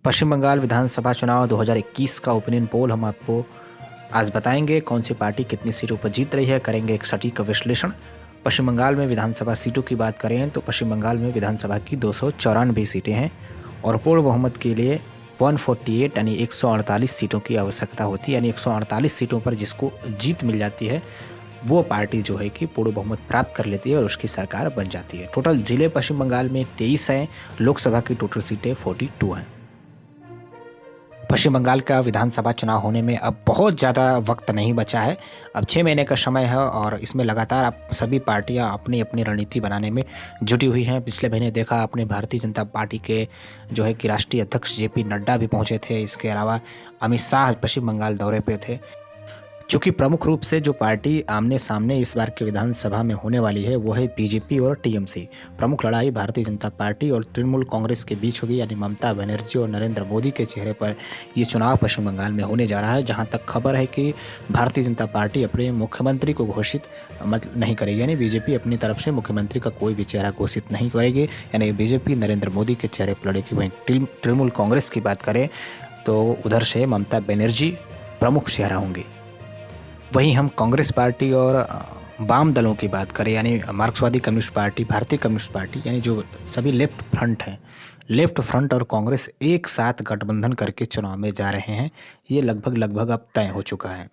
पश्चिम बंगाल विधानसभा चुनाव 2021 का opinion poll हम आपको आज बताएंगे। कौन सी पार्टी कितनी सीटों पर जीत रही है, करेंगे एक सटीक विश्लेषण। पश्चिम बंगाल में विधानसभा सीटों की बात करें तो पश्चिम बंगाल में विधानसभा की 294 सीटें हैं और पूर्ण बहुमत के लिए 148 यानी 148 सीटों की आवश्यकता होती है। यानी 148 सीटों पर जिसको जीत मिल जाती है वो पार्टी जो है कि पूर्ण बहुमत प्राप्त कर लेती है और उसकी सरकार बन जाती है। टोटल जिले पश्चिम बंगाल में 23 हैं। लोकसभा की टोटल सीटें 42 हैं। पश्चिम बंगाल का विधानसभा चुनाव होने में अब बहुत ज़्यादा वक्त नहीं बचा है। अब 6 महीने का समय है और इसमें लगातार आप सभी पार्टियां अपनी अपनी रणनीति बनाने में जुटी हुई हैं। पिछले महीने देखा आपने भारतीय जनता पार्टी के जो है कि राष्ट्रीय अध्यक्ष जेपी नड्डा भी पहुंचे थे। इसके अलावा अमित शाह पश्चिम बंगाल दौरे पे थे। चूँकि प्रमुख रूप से जो पार्टी आमने सामने इस बार के विधानसभा में होने वाली है वो है बीजेपी और टीएमसी। प्रमुख लड़ाई भारतीय जनता पार्टी और तृणमूल कांग्रेस के बीच होगी। यानी ममता बनर्जी और नरेंद्र मोदी के चेहरे पर ये चुनाव पश्चिम बंगाल में होने जा रहा है। जहां तक खबर है कि भारतीय जनता पार्टी अपने मुख्यमंत्री को घोषित नहीं करेगी। यानी बीजेपी अपनी तरफ से मुख्यमंत्री का कोई भी चेहरा घोषित नहीं करेगी। यानी बीजेपी नरेंद्र मोदी के चेहरे पर लड़ेगी। वहीं तृणमूल कांग्रेस की बात करें तो उधर से ममता बनर्जी प्रमुख चेहरा होंगी। वहीं हम कांग्रेस पार्टी और वाम दलों की बात करें यानी मार्क्सवादी कम्युनिस्ट पार्टी, भारतीय कम्युनिस्ट पार्टी यानी जो सभी लेफ्ट फ्रंट हैं, लेफ्ट फ्रंट और कांग्रेस एक साथ गठबंधन करके चुनाव में जा रहे हैं। ये लगभग अब तय हो चुका है।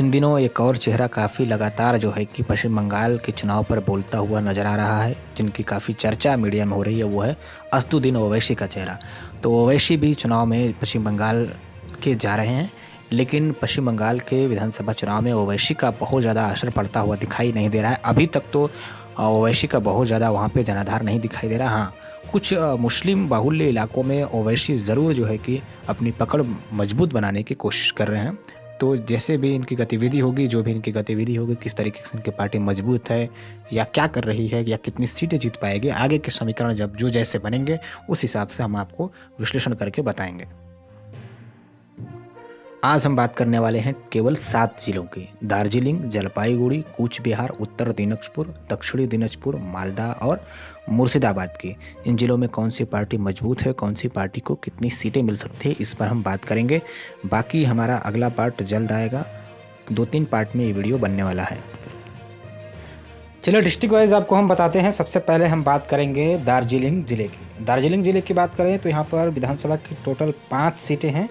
इन दिनों एक और चेहरा काफ़ी लगातार जो है कि पश्चिम बंगाल के चुनाव पर बोलता हुआ नजर आ रहा है, जिनकी काफ़ी चर्चा मीडिया में हो रही है, वो है असदुद्दीन ओवैसी का चेहरा। तो ओवैसी भी चुनाव में पश्चिम बंगाल के जा रहे हैं, लेकिन पश्चिम बंगाल के विधानसभा चुनाव में ओवैसी का बहुत ज़्यादा असर पड़ता हुआ दिखाई नहीं दे रहा है। अभी तक तो ओवैसी का बहुत ज़्यादा वहाँ पे जनाधार नहीं दिखाई दे रहा। हाँ, कुछ मुस्लिम बाहुल्य इलाकों में ओवैसी ज़रूर जो है कि अपनी पकड़ मजबूत बनाने की कोशिश कर रहे हैं। तो जैसे भी इनकी गतिविधि होगी, जो भी इनकी गतिविधि होगी, किस तरीके से इनकी पार्टी मजबूत है या क्या कर रही है या कितनी सीटें जीत पाएगी, आगे के समीकरण जब जो जैसे बनेंगे उस हिसाब से हम आपको विश्लेषण करके बताएंगे। आज हम बात करने वाले हैं केवल 7 जिलों की। दार्जिलिंग, जलपाईगुड़ी, कूच बिहार, उत्तर दिनाजपुर, दक्षिणी दिनाजपुर, मालदा और मुर्शिदाबाद की। इन जिलों में कौन सी पार्टी मजबूत है, कौन सी पार्टी को कितनी सीटें मिल सकती है, इस पर हम बात करेंगे। बाकी हमारा अगला पार्ट जल्द आएगा। 2-3 पार्ट में ये वीडियो बनने वाला है। चलो डिस्ट्रिक्ट वाइज आपको हम बताते हैं। सबसे पहले हम बात करेंगे दार्जिलिंग जिले की। दार्जिलिंग जिले की बात करें तो यहाँ पर विधानसभा की टोटल 5 सीटें हैं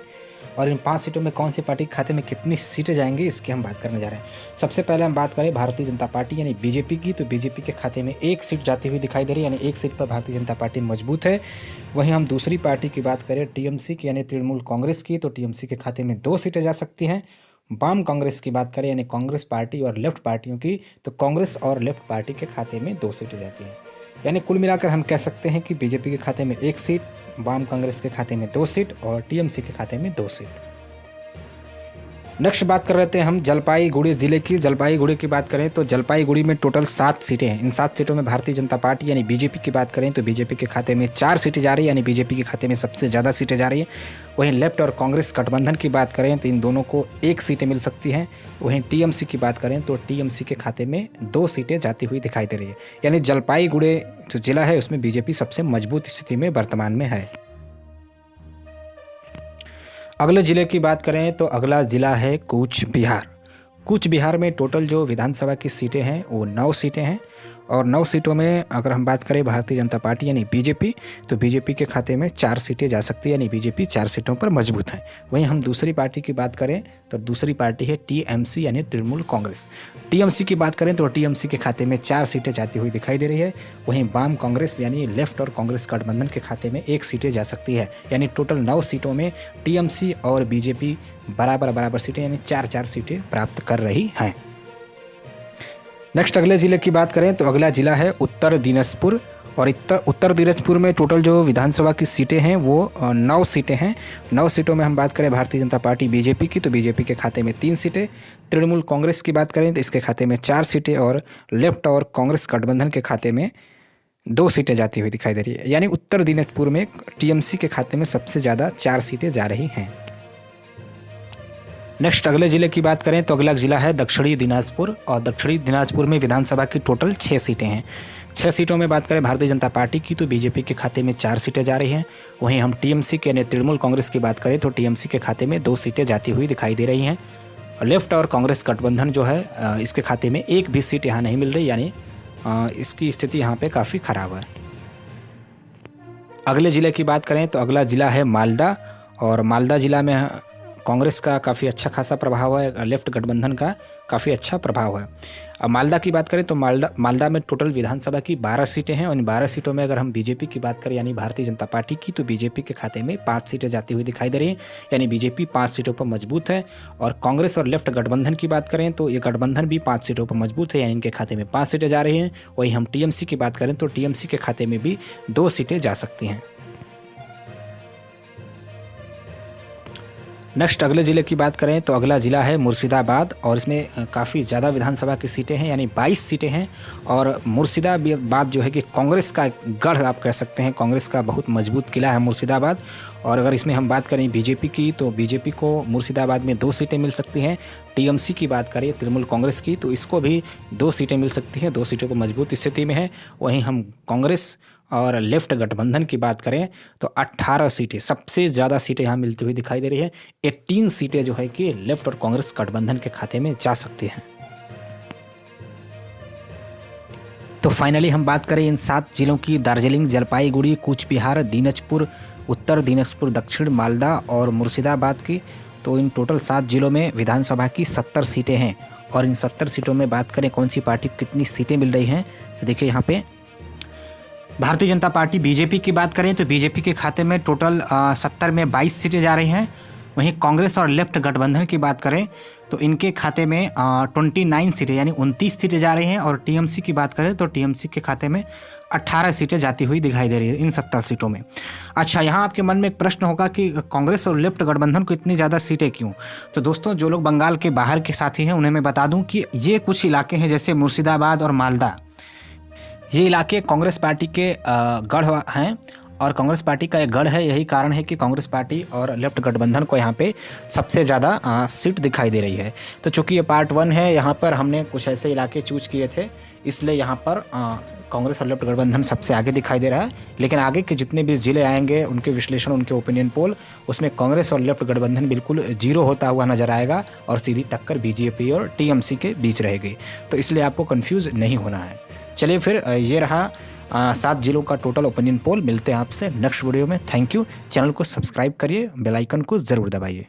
और इन 5 सीटों में कौन सी पार्टी के खाते में कितनी सीटें जाएंगी इसकी हम बात करने जा रहे हैं। सबसे पहले हम बात करें भारतीय जनता पार्टी यानी बीजेपी की, तो बीजेपी के खाते में 1 सीट जाती हुई दिखाई दे रही है। यानी 1 सीट पर भारतीय जनता पार्टी मजबूत है। वहीं हम दूसरी पार्टी की बात करें टीएमसी की यानी तृणमूल कांग्रेस की, तो टीएमसी के खाते में 2 सीटें जा सकती हैं। वाम कांग्रेस की बात करें यानी कांग्रेस पार्टी और लेफ्ट पार्टियों की, तो कांग्रेस और लेफ्ट पार्टी के खाते में 2 सीटें जाती हैं। यानी कुल मिलाकर हम कह सकते हैं कि बीजेपी के खाते में 1 सीट, वाम कांग्रेस के खाते में 2 सीट और टीएमसी के खाते में 2 सीट। नेक्स्ट बात कर रहे थे हम जलपाईगुड़ी जिले की। जलपाईगुड़ी की बात करें तो जलपाईगुड़ी में टोटल 7 सीटें हैं। इन 7 सीटों में भारतीय जनता पार्टी यानी बीजेपी की बात करें तो बीजेपी के खाते में 4 सीटें जा रही है। यानी बीजेपी के खाते में सबसे ज़्यादा सीटें जा रही है। वहीं लेफ्ट और कांग्रेस गठबंधन की बात करें तो इन दोनों को 1 सीटें मिल सकती हैं। वहीं टीएमसी की बात करें तो टीएमसी के खाते में 2 सीटें जाती हुई दिखाई दे रही है। यानी जलपाईगुड़ी जो जिला है उसमें बीजेपी सबसे मजबूत स्थिति में वर्तमान में है। अगले ज़िले की बात करें तो अगला ज़िला है कूच बिहार। कूच बिहार में टोटल जो विधानसभा की सीटें हैं वो 9 सीटें हैं और 9 सीटों में अगर हम बात करें भारतीय जनता पार्टी यानी बीजेपी, तो बीजेपी के खाते में 4 सीटें जा सकती है। यानी बीजेपी 4 सीटों पर मजबूत है। वहीं हम दूसरी पार्टी की बात करें तो दूसरी पार्टी है टीएमसी यानी तृणमूल कांग्रेस। टीएमसी की बात करें तो टीएमसी के खाते में 4 सीटें जाती हुई दिखाई दे रही है। वहीं वाम कांग्रेस यानी लेफ्ट और कांग्रेस गठबंधन के खाते में 1 सीटें जा सकती है। यानी टोटल 9 सीटों में टीएमसी और बीजेपी बराबर सीटें यानी 4-4 सीटें प्राप्त कर रही हैं। नेक्स्ट अगले ज़िले की बात करें तो अगला ज़िला है उत्तर दिनाजपुर और उत्तर दिनाजपुर में टोटल जो विधानसभा की सीटें हैं वो 9 सीटें हैं। 9 सीटों में हम बात करें भारतीय जनता पार्टी बीजेपी की, तो बीजेपी के खाते में 3 सीटें। तृणमूल कांग्रेस की बात करें तो इसके खाते में 4 सीटें और लेफ्ट और कांग्रेस गठबंधन के खाते में 2 सीटें जाती हुई दिखाई दे रही है। यानी उत्तर दिनाजपुर में टीएमसी के खाते में सबसे ज़्यादा 4 सीटें जा रही हैं। नेक्स्ट अगले ज़िले की बात करें तो अगला ज़िला है दक्षिणी दिनाजपुर और दक्षिणी दिनाजपुर में विधानसभा की टोटल 6 सीटें हैं। 6 सीटों में बात करें भारतीय जनता पार्टी की तो बीजेपी के खाते में 4 सीटें जा रही हैं। वहीं हम टीएमसी के यानी तृणमूल कांग्रेस की बात करें तो टीएमसी के खाते में 2 सीटें जाती हुई दिखाई दे रही हैं। लेफ्ट और कांग्रेस गठबंधन जो है इसके खाते में एक भी सीट यहाँ नहीं मिल रही, यानी इसकी स्थिति यहाँ पे काफ़ी खराब है। अगले ज़िले की बात करें तो अगला ज़िला है मालदा, और मालदा ज़िला में कांग्रेस का काफ़ी अच्छा खासा प्रभाव है, लेफ्ट गठबंधन का काफ़ी अच्छा प्रभाव है। अब मालदा की बात करें तो मालदा में टोटल विधानसभा की 12 सीटें हैं, और इन 12 सीटों में अगर हम बीजेपी की बात करें यानी भारतीय जनता पार्टी की, तो बीजेपी के खाते में 5 सीटें जाती हुई दिखाई दे रही हैं, यानी बीजेपी 5 सीटों पर मजबूत है। और कांग्रेस और लेफ्ट गठबंधन की बात करें तो ये गठबंधन भी 5 सीटों पर मजबूत है, यानी इनके खाते में 5 सीटें जा रही हैं। वहीं हम टीएमसी की बात करें तो टीएमसी के खाते में भी 2 सीटें जा सकती हैं। नेक्स्ट अगले ज़िले की बात करें तो अगला ज़िला है मुर्शिदाबाद, और इसमें काफ़ी ज़्यादा विधानसभा की सीटें हैं, यानी 22 सीटें हैं। और मुर्शिदाबाद जो है कि कांग्रेस का गढ़ आप कह सकते हैं, कांग्रेस का बहुत मजबूत किला है मुर्शिदाबाद। और अगर इसमें हम बात करें बीजेपी की तो बीजेपी को मुर्शिदाबाद में 2 सीटें मिल सकती हैं। टीएमसी की बात करें तृणमूल कांग्रेस की तो इसको भी 2 सीटें मिल सकती हैं, 2 सीटों पर मजबूत स्थिति में है। वहीं हम कांग्रेस और लेफ्ट गठबंधन की बात करें तो 18 सीटें, सबसे ज़्यादा सीटें यहाँ मिलती हुई दिखाई दे रही है। 18 सीटें जो है कि लेफ्ट और कांग्रेस गठबंधन के खाते में जा सकती हैं। तो फाइनली हम बात करें इन 7 जिलों की, दार्जिलिंग, जलपाईगुड़ी, कूच बिहार, दिनाजपुर उत्तर, दिनाजपुर दक्षिण, मालदा और मुर्शिदाबाद की, तो इन टोटल 7 जिलों में विधानसभा की 70 सीटें हैं। और इन 70 सीटों में बात करें कौन सी पार्टी को कितनी सीटें मिल रही हैं, तो देखिए यहाँ पे भारतीय जनता पार्टी बीजेपी की बात करें तो बीजेपी के खाते में टोटल 70 में 22 सीटें जा रही हैं। वहीं कांग्रेस और लेफ्ट गठबंधन की बात करें तो इनके खाते में 29 सीटें यानी 29 सीटें जा रही हैं। और टीएमसी की बात करें तो टीएमसी के खाते में 18 सीटें जाती हुई दिखाई दे रही है इन 70 सीटों में। अच्छा, यहाँ आपके मन में एक प्रश्न होगा कि कांग्रेस और लेफ्ट गठबंधन को इतनी ज़्यादा सीटें क्यों? तो दोस्तों, जो लोग बंगाल के बाहर के साथी हैं उन्हें मैं बता दूँ कि ये कुछ इलाके हैं जैसे मुर्शिदाबाद और मालदा, ये इलाके कांग्रेस पार्टी के गढ़ हैं, और कांग्रेस पार्टी का एक गढ़ है। यही कारण है कि कांग्रेस पार्टी और लेफ्ट गठबंधन को यहाँ पे सबसे ज़्यादा सीट दिखाई दे रही है। तो चूँकि ये पार्ट 1 है, यहाँ पर हमने कुछ ऐसे इलाके चूज किए थे, इसलिए यहाँ पर कांग्रेस और लेफ्ट गठबंधन सबसे आगे दिखाई दे रहा है। लेकिन आगे के जितने भी ज़िले आएंगे, उनके विश्लेषण, उनके ओपिनियन पोल, उसमें कांग्रेस और लेफ्ट गठबंधन बिल्कुल 0 होता हुआ नजर आएगा, और सीधी टक्कर बीजेपी और टीएमसी के बीच रहेगी। तो इसलिए आपको कन्फ्यूज़ नहीं होना है। चलिए फिर, ये रहा 7 जिलों का टोटल ओपिनियन पोल। मिलते हैं आपसे नेक्स्ट वीडियो में। Thank you. चैनल को सब्सक्राइब करिए, बेल आइकन को ज़रूर दबाइए।